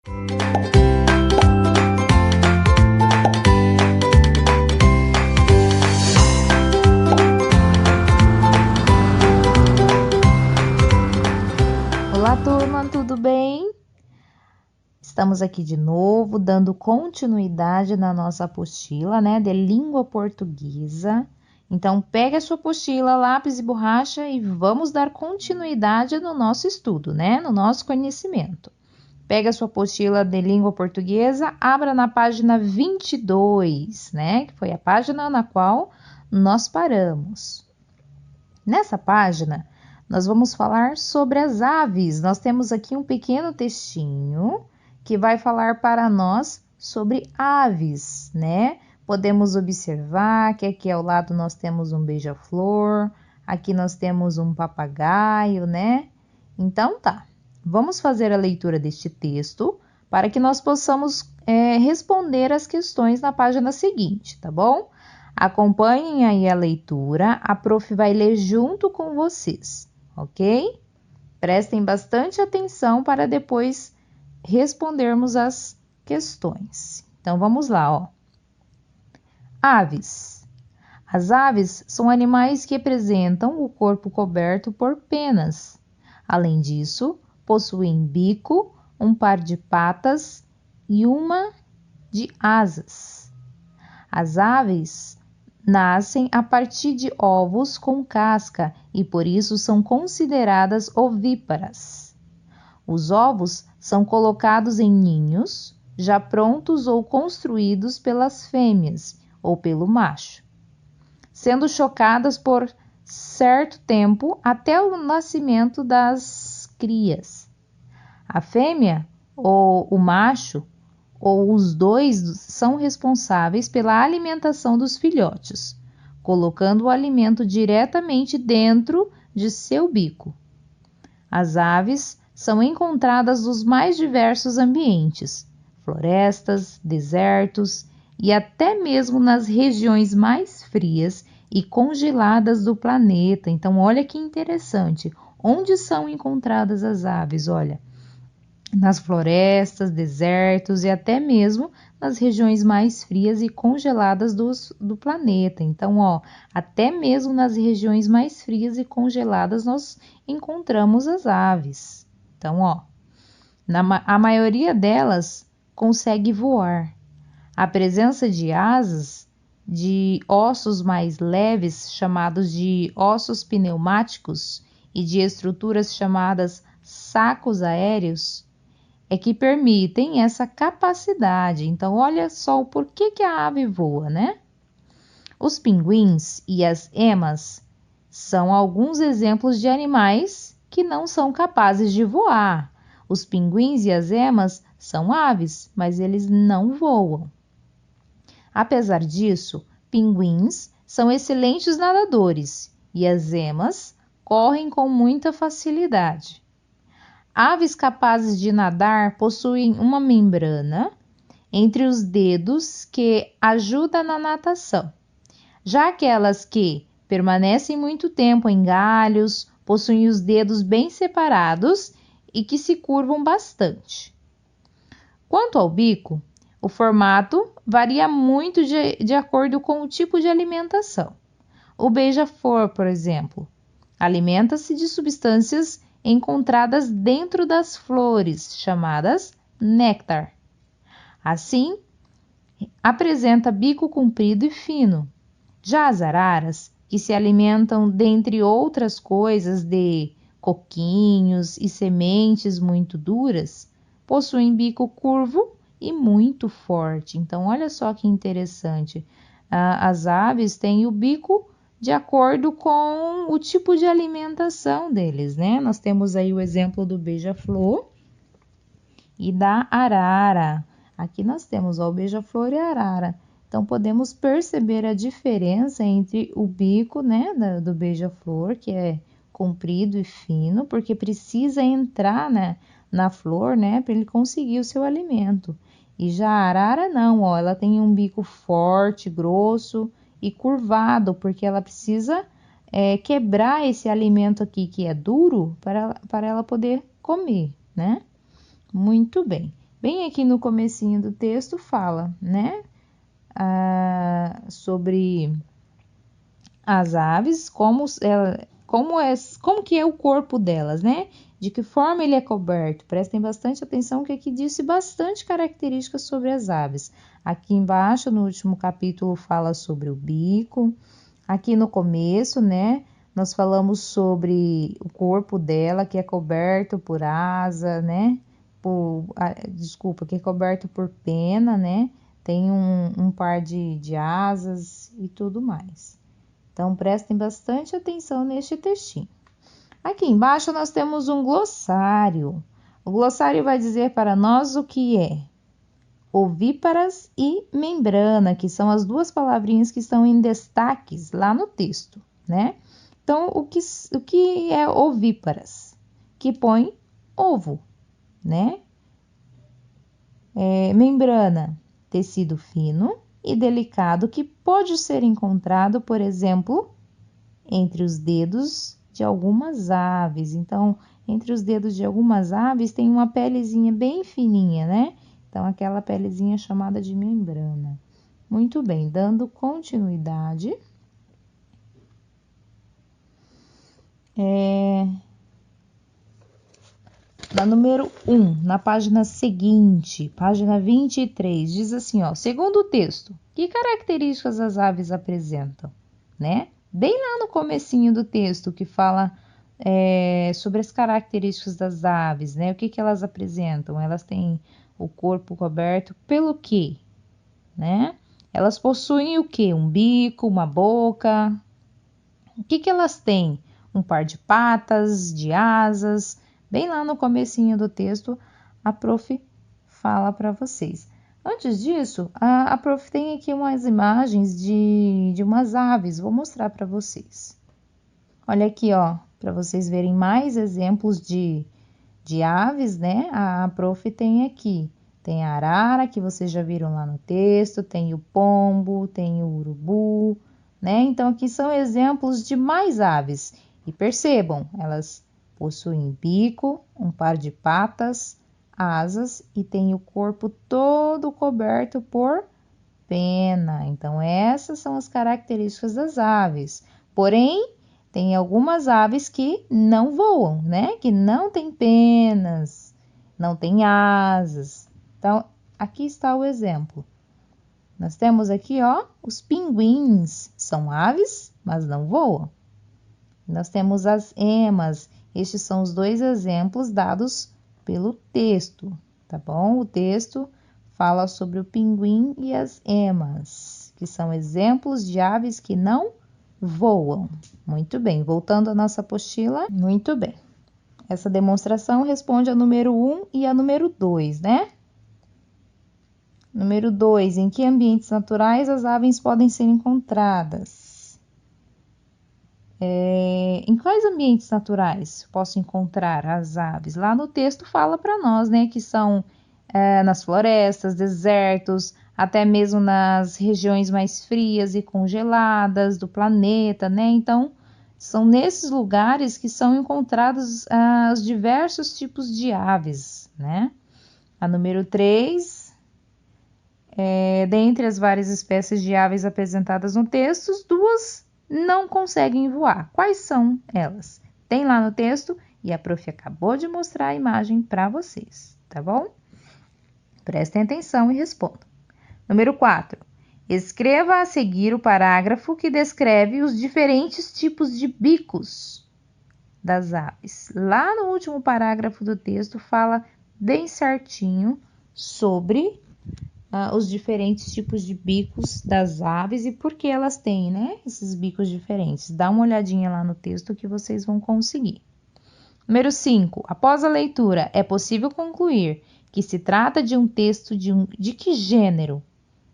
Olá, turma, tudo bem? Estamos aqui de novo, dando continuidade na nossa apostila, né, de língua portuguesa. Então, pega a sua apostila, lápis e borracha e vamos dar continuidade no nosso estudo, né, no nosso conhecimento. Pega a sua apostila de língua portuguesa, abra na página 22, né, que foi a página na qual nós paramos. Nessa página, nós vamos falar sobre as aves. Nós temos aqui um pequeno textinho que vai falar para nós sobre aves, né? Podemos observar que aqui ao lado nós temos um beija-flor, aqui nós temos um papagaio, né? Então tá, vamos fazer a leitura deste texto para que nós possamos responder as questões na página seguinte, tá bom? Acompanhem aí a leitura, a prof vai ler junto com vocês, ok? Prestem bastante atenção para depois respondermos as questões. Então, vamos lá, ó. Aves. As aves são animais que apresentam o corpo coberto por penas. Além disso, possuem bico, um par de patas e uma de asas. As aves nascem a partir de ovos com casca e por isso são consideradas ovíparas. Os ovos são colocados em ninhos, já prontos ou construídos pelas fêmeas ou pelo macho, sendo chocadas por certo tempo até o nascimento das crias. A fêmea ou o macho ou os dois são responsáveis pela alimentação dos filhotes, colocando o alimento diretamente dentro de seu bico. As aves são encontradas nos mais diversos ambientes, florestas, desertos e até mesmo nas regiões mais frias e congeladas do planeta. Então, olha que interessante. Onde são encontradas as aves? Olha, nas florestas, desertos e até mesmo nas regiões mais frias e congeladas do planeta. Então, ó, até mesmo nas regiões mais frias e congeladas nós encontramos as aves. Então, ó, a maioria delas consegue voar. A presença de asas, de ossos mais leves, chamados de ossos pneumáticos, e de estruturas chamadas sacos aéreos, é que permitem essa capacidade. Então, olha só o porquê que a ave voa, né? Os pinguins e as emas são alguns exemplos de animais que não são capazes de voar. Os pinguins e as emas são aves, mas eles não voam. Apesar disso, pinguins são excelentes nadadores e as emas correm com muita facilidade. Aves capazes de nadar possuem uma membrana entre os dedos que ajuda na natação. Já aquelas que permanecem muito tempo em galhos possuem os dedos bem separados e que se curvam bastante. Quanto ao bico, o formato varia muito de acordo com o tipo de alimentação. O beija-flor, por exemplo, alimenta-se de substâncias encontradas dentro das flores, chamadas néctar. Assim, apresenta bico comprido e fino. Já as araras, que se alimentam, dentre outras coisas, de coquinhos e sementes muito duras, possuem bico curvo e muito forte. Então, olha só que interessante. As aves têm o bico de acordo com o tipo de alimentação deles, né? Nós temos aí o exemplo do beija-flor e da arara. Aqui nós temos ó, o beija-flor e a arara. Então, podemos perceber a diferença entre o bico, né, do beija-flor, que é comprido e fino, porque precisa entrar, né, na flor, né, para ele conseguir o seu alimento. E já a arara não, ó, ela tem um bico forte, grosso e curvado, porque ela precisa quebrar esse alimento aqui que é duro para ela poder comer, né? Muito bem. Bem aqui no comecinho do texto fala, né? Sobre as aves, como que é o corpo delas, né? De que forma ele é coberto. Prestem bastante atenção que aqui disse bastante características sobre as aves. Aqui embaixo, no último capítulo, fala sobre o bico. Aqui no começo, né? Nós falamos sobre o corpo dela, que é coberto por asa, né? Que é coberto por pena, né? Tem um par de asas e tudo mais. Então, prestem bastante atenção neste textinho. Aqui embaixo nós temos um glossário. O glossário vai dizer para nós o que é ovíparas e membrana, que são as duas palavrinhas que estão em destaques lá no texto, né? Então, o que é ovíparas? Que põe ovo, né? Membrana, tecido fino e delicado que pode ser encontrado, por exemplo, entre os dedos de algumas aves. Então, entre os dedos de algumas aves tem uma pelezinha bem fininha, né? Então, aquela pelezinha chamada de membrana. Muito bem, dando continuidade. Na número 1, na página seguinte, página 23, diz assim, ó, segundo o texto, que características as aves apresentam, né? Bem lá no comecinho do texto que fala sobre as características das aves, né? O que elas apresentam? Elas têm o corpo coberto pelo quê, né? Elas possuem o quê? Um bico, uma boca. O que elas têm? Um par de patas, de asas. Bem lá no comecinho do texto, a prof fala para vocês. Antes disso, a prof tem aqui umas imagens de umas aves. Vou mostrar para vocês. Olha aqui, ó, para vocês verem mais exemplos de aves, né? A prof tem aqui. Tem a arara, que vocês já viram lá no texto, tem o pombo, tem o urubu, né? Então, aqui são exemplos de mais aves. E percebam, elas possuem bico, um par de patas, asas e tem o corpo todo coberto por pena. Então, essas são as características das aves. Porém, tem algumas aves que não voam, né? Que não têm penas, não têm asas. Então, aqui está o exemplo. Nós temos aqui, ó, os pinguins. São aves, mas não voam. Nós temos as emas. Estes são os dois exemplos dados pelo texto, tá bom? O texto fala sobre o pinguim e as emas, que são exemplos de aves que não voam. Muito bem, voltando à nossa apostila. Muito bem. Essa demonstração responde a número 1 e a número 2, né? Número 2, em que ambientes naturais as aves podem ser encontradas? Em quais ambientes naturais posso encontrar as aves? Lá no texto fala para nós, né, que são nas florestas, desertos, até mesmo nas regiões mais frias e congeladas do planeta, né? Então, são nesses lugares que são encontrados os diversos tipos de aves, né? A número 3, dentre as várias espécies de aves apresentadas no texto, duas não conseguem voar. Quais são elas? Tem lá no texto e a prof acabou de mostrar a imagem para vocês, tá bom? Prestem atenção e respondam. Número 4. Escreva a seguir o parágrafo que descreve os diferentes tipos de bicos das aves. Lá no último parágrafo do texto fala bem certinho sobre os diferentes tipos de bicos das aves e por que elas têm, né, esses bicos diferentes. Dá uma olhadinha lá no texto que vocês vão conseguir. Número 5. Após a leitura, é possível concluir que se trata de um texto de que gênero?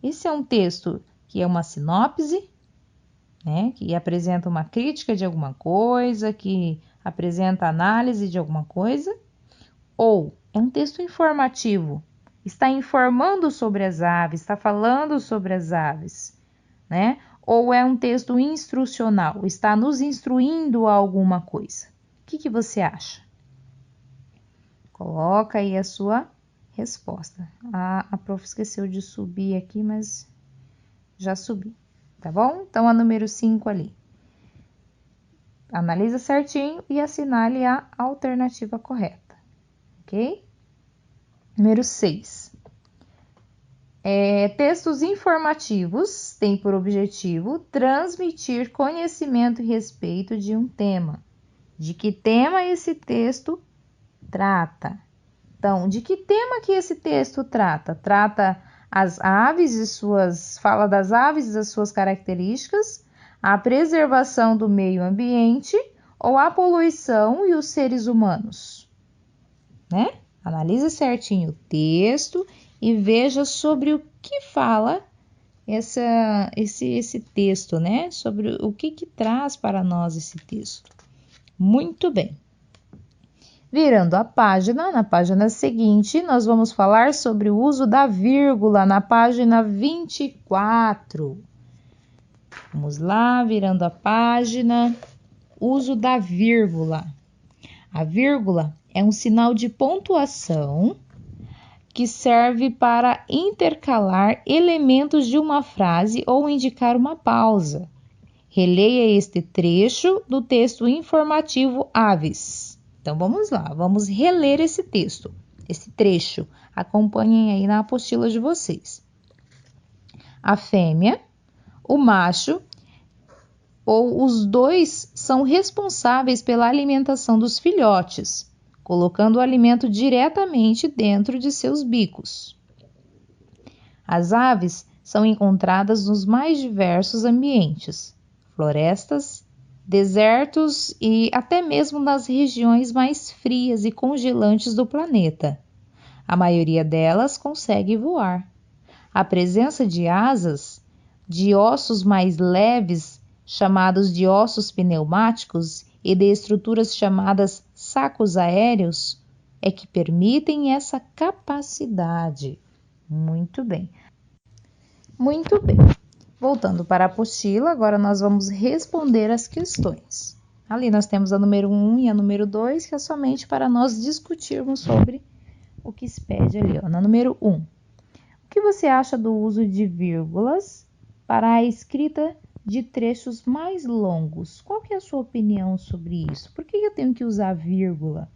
Esse é um texto que é uma sinopse, né, que apresenta uma crítica de alguma coisa, que apresenta análise de alguma coisa, ou é um texto informativo, está informando sobre as aves, está falando sobre as aves, né? Ou é um texto instrucional, está nos instruindo a alguma coisa. O que você acha? Coloca aí a sua resposta. A prof esqueceu de subir aqui, mas já subi, tá bom? Então, a número 5 ali. Analisa certinho e assinale a alternativa correta, ok? Número 6. Textos informativos têm por objetivo transmitir conhecimento e respeito de um tema. De que tema esse texto trata? Então, de que tema que esse texto trata? Trata as aves e fala das aves e das suas características, a preservação do meio ambiente ou a poluição e os seres humanos, né? Analise certinho o texto e veja sobre o que fala esse texto, né? Sobre o que traz para nós esse texto. Muito bem. Virando a página, na página seguinte, nós vamos falar sobre o uso da vírgula na página 24. Vamos lá, virando a página, uso da vírgula. A vírgula é um sinal de pontuação que serve para intercalar elementos de uma frase ou indicar uma pausa. Releia este trecho do texto informativo Aves. Então, vamos lá, vamos reler esse texto, esse trecho. Acompanhem aí na apostila de vocês. A fêmea, o macho ou os dois são responsáveis pela alimentação dos filhotes, colocando o alimento diretamente dentro de seus bicos. As aves são encontradas nos mais diversos ambientes, florestas, desertos e até mesmo nas regiões mais frias e congelantes do planeta. A maioria delas consegue voar. A presença de asas, de ossos mais leves, chamados de ossos pneumáticos, e de estruturas chamadas sacos aéreos, é que permitem essa capacidade. Muito bem. Muito bem. Voltando para a apostila, agora nós vamos responder as questões. Ali nós temos a número 1 e a número 2, que é somente para nós discutirmos sobre o que se pede ali. Na número 1, o que você acha do uso de vírgulas para a escrita de trechos mais longos? Qual que é a sua opinião sobre isso? Por que eu tenho que usar vírgula,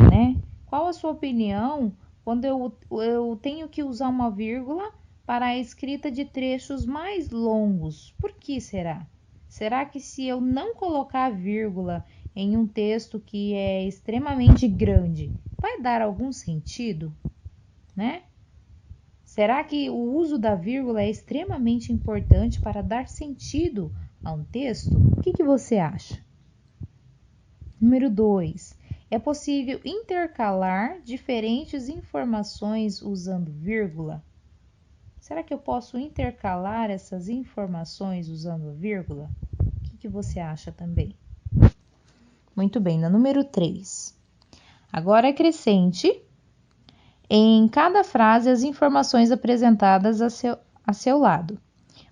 né? Qual a sua opinião quando eu tenho que usar uma vírgula para a escrita de trechos mais longos? Por que será? Será que se eu não colocar vírgula em um texto que é extremamente grande, vai dar algum sentido, né? Será que o uso da vírgula é extremamente importante para dar sentido a um texto? O que você acha? Número 2. É possível intercalar diferentes informações usando vírgula? Será que eu posso intercalar essas informações usando vírgula? O que você acha também? Muito bem, na número 3. Agora acrescente em cada frase as informações apresentadas a seu lado.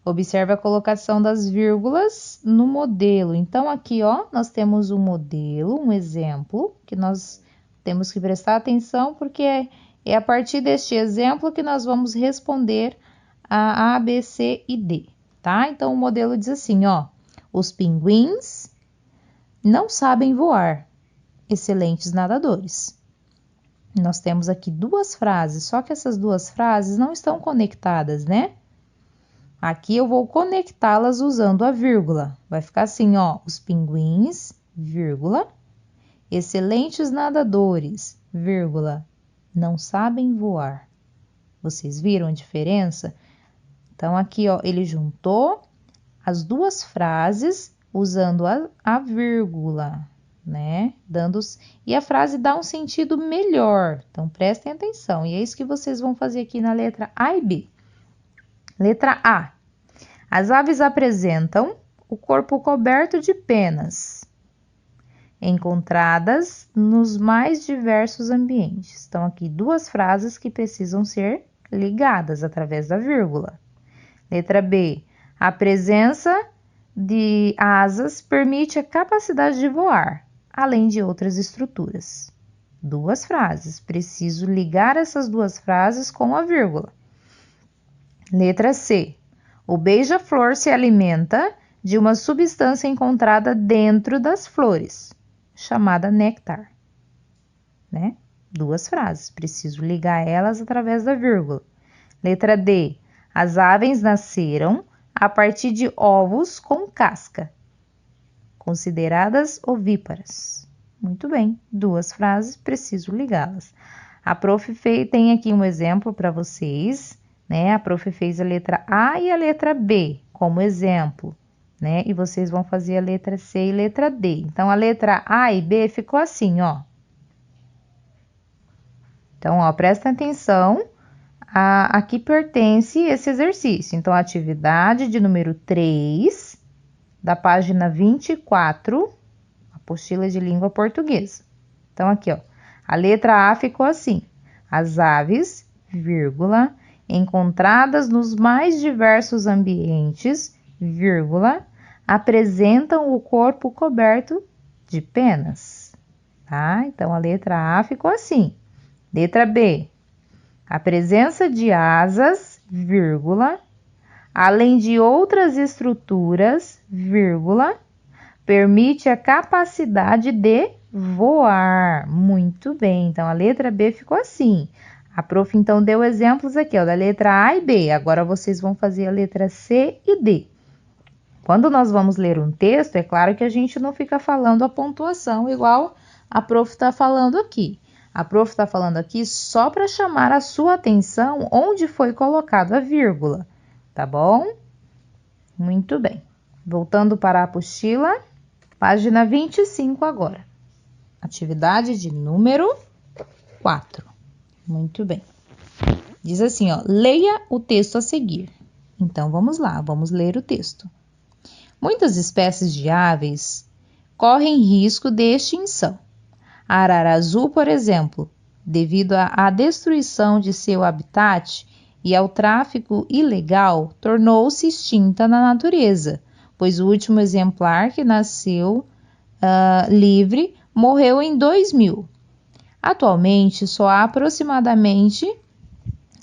Observe a colocação das vírgulas no modelo. Então, aqui, ó, nós temos um modelo, um exemplo, que nós temos que prestar atenção, porque é a partir deste exemplo que nós vamos responder a B, C e D, tá? Então, o modelo diz assim, ó, os pinguins não sabem voar, excelentes nadadores. Nós temos aqui duas frases, só que essas duas frases não estão conectadas, né? Aqui eu vou conectá-las usando a vírgula. Vai ficar assim, ó, os pinguins, vírgula, excelentes nadadores, vírgula, não sabem voar. Vocês viram a diferença? Então, aqui, ó, ele juntou as duas frases usando a vírgula, né? E a frase dá um sentido melhor. Então, prestem atenção. E é isso que vocês vão fazer aqui na letra A e B. Letra A. As aves apresentam o corpo coberto de penas, encontradas nos mais diversos ambientes. Então, aqui duas frases que precisam ser ligadas através da vírgula. Letra B. A presença de asas permite a capacidade de voar, além de outras estruturas. Duas frases. Preciso ligar essas duas frases com a vírgula. Letra C. O beija-flor se alimenta de uma substância encontrada dentro das flores, chamada néctar. Né? Duas frases. Preciso ligar elas através da vírgula. Letra D. As aves nasceram a partir de ovos com casca, consideradas ovíparas. Muito bem, duas frases, preciso ligá-las. A prof tem aqui um exemplo para vocês, né? A prof fez a letra A e a letra B como exemplo, né? E vocês vão fazer a letra C e letra D. Então, a letra A e B ficou assim, ó. Então, ó, presta atenção a que pertence esse exercício. Então, a atividade de número 3, da página 24, apostila de língua portuguesa. Então, aqui, ó, a letra A ficou assim. As aves, vírgula, encontradas nos mais diversos ambientes, vírgula, apresentam o corpo coberto de penas. Tá? Então, a letra A ficou assim. Letra B. A presença de asas, vírgula, além de outras estruturas, vírgula, permite a capacidade de voar. Muito bem, então a letra B ficou assim. A prof então deu exemplos aqui, ó, da letra A e B. Agora vocês vão fazer a letra C e D. Quando nós vamos ler um texto, é claro que a gente não fica falando a pontuação igual a prof está falando aqui. A prof está falando aqui só para chamar a sua atenção onde foi colocado a vírgula, tá bom? Muito bem. Voltando para a apostila, página 25 agora. Atividade de número 4. Muito bem. Diz assim, ó, leia o texto a seguir. Então, vamos lá, vamos ler o texto. Muitas espécies de aves correm risco de extinção. A arara azul, por exemplo, devido à destruição de seu habitat e ao tráfico ilegal, tornou-se extinta na natureza, pois o último exemplar que nasceu livre morreu em 2000. Atualmente, só há aproximadamente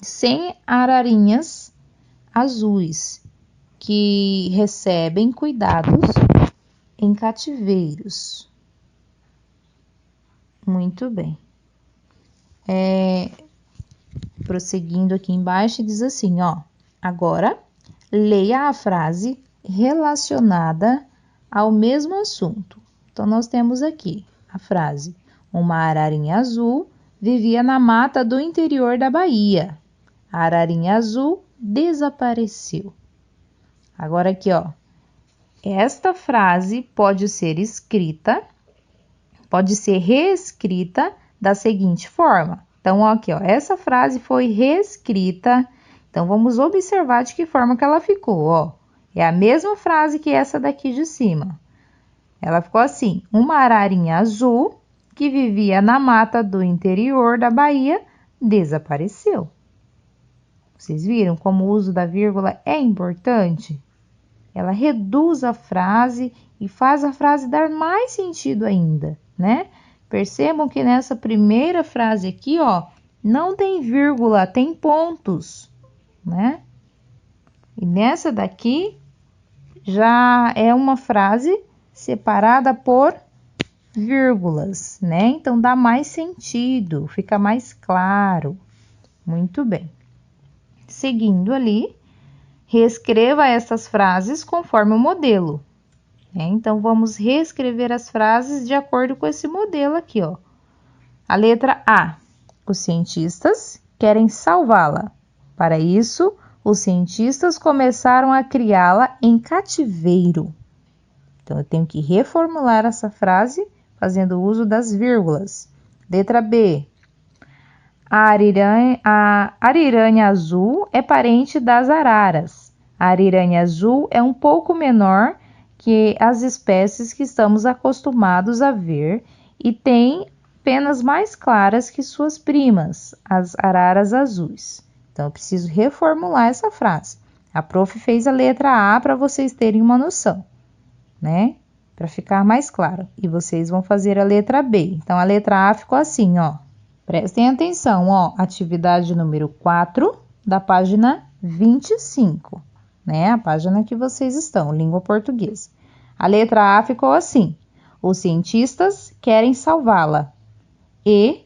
100 ararinhas azuis que recebem cuidados em cativeiros. Muito bem. Prosseguindo aqui embaixo, diz assim, ó. Agora, leia a frase relacionada ao mesmo assunto. Então, nós temos aqui a frase. Uma ararinha azul vivia na mata do interior da Bahia. A ararinha azul desapareceu. Agora aqui, ó. Esta frase pode ser escrita, pode ser reescrita da seguinte forma. Então, ó, aqui, ó, essa frase foi reescrita. Então, vamos observar de que forma que ela ficou, ó. É a mesma frase que essa daqui de cima. Ela ficou assim: uma ararinha azul que vivia na mata do interior da Bahia desapareceu. Vocês viram como o uso da vírgula é importante? Ela reduz a frase e faz a frase dar mais sentido ainda, né? Percebam que nessa primeira frase aqui, ó, não tem vírgula, tem pontos, né? E nessa daqui já é uma frase separada por vírgulas, né? Então dá mais sentido, fica mais claro. Muito bem. Seguindo ali, reescreva essas frases conforme o modelo. Então, vamos reescrever as frases de acordo com esse modelo aqui, ó. A letra A. Os cientistas querem salvá-la. Para isso, os cientistas começaram a criá-la em cativeiro. Então, eu tenho que reformular essa frase fazendo uso das vírgulas. Letra B. A ariranha azul é parente das araras. A ariranha azul é um pouco menor que as espécies que estamos acostumados a ver e tem penas mais claras que suas primas, as araras azuis. Então, eu preciso reformular essa frase. A prof fez a letra A para vocês terem uma noção, né? para ficar mais claro. E vocês vão fazer a letra B. Então, a letra A ficou assim, ó. Prestem atenção, ó. Atividade número 4 da página 25, né? A página que vocês estão, língua portuguesa. A letra A ficou assim. Os cientistas querem salvá-la. E,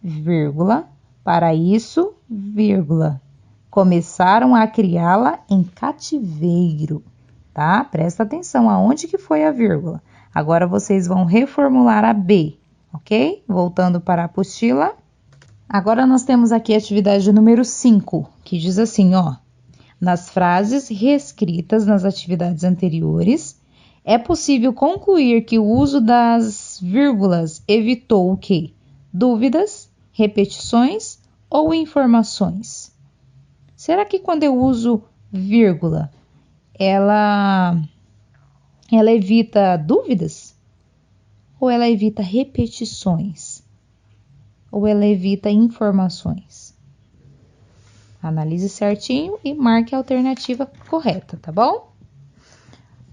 vírgula, para isso, vírgula, começaram a criá-la em cativeiro, tá? Presta atenção aonde que foi a vírgula. Agora vocês vão reformular a B, ok? Voltando para a apostila. Agora nós temos aqui a atividade número 5, que diz assim, ó. Nas frases reescritas nas atividades anteriores, é possível concluir que o uso das vírgulas evitou o quê? Dúvidas, repetições ou informações? Será que quando eu uso vírgula, ela evita dúvidas? Ou ela evita repetições? Ou ela evita informações? Analise certinho e marque a alternativa correta, tá bom?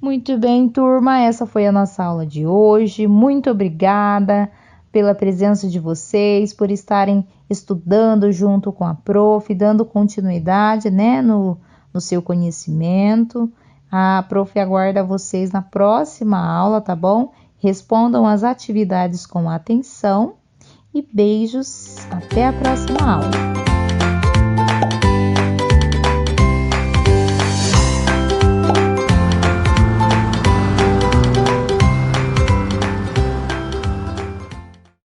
Muito bem, turma, essa foi a nossa aula de hoje. Muito obrigada pela presença de vocês, por estarem estudando junto com a prof, dando continuidade, né, no seu conhecimento. A prof aguarda vocês na próxima aula, tá bom? Respondam as atividades com atenção e beijos. Até a próxima aula.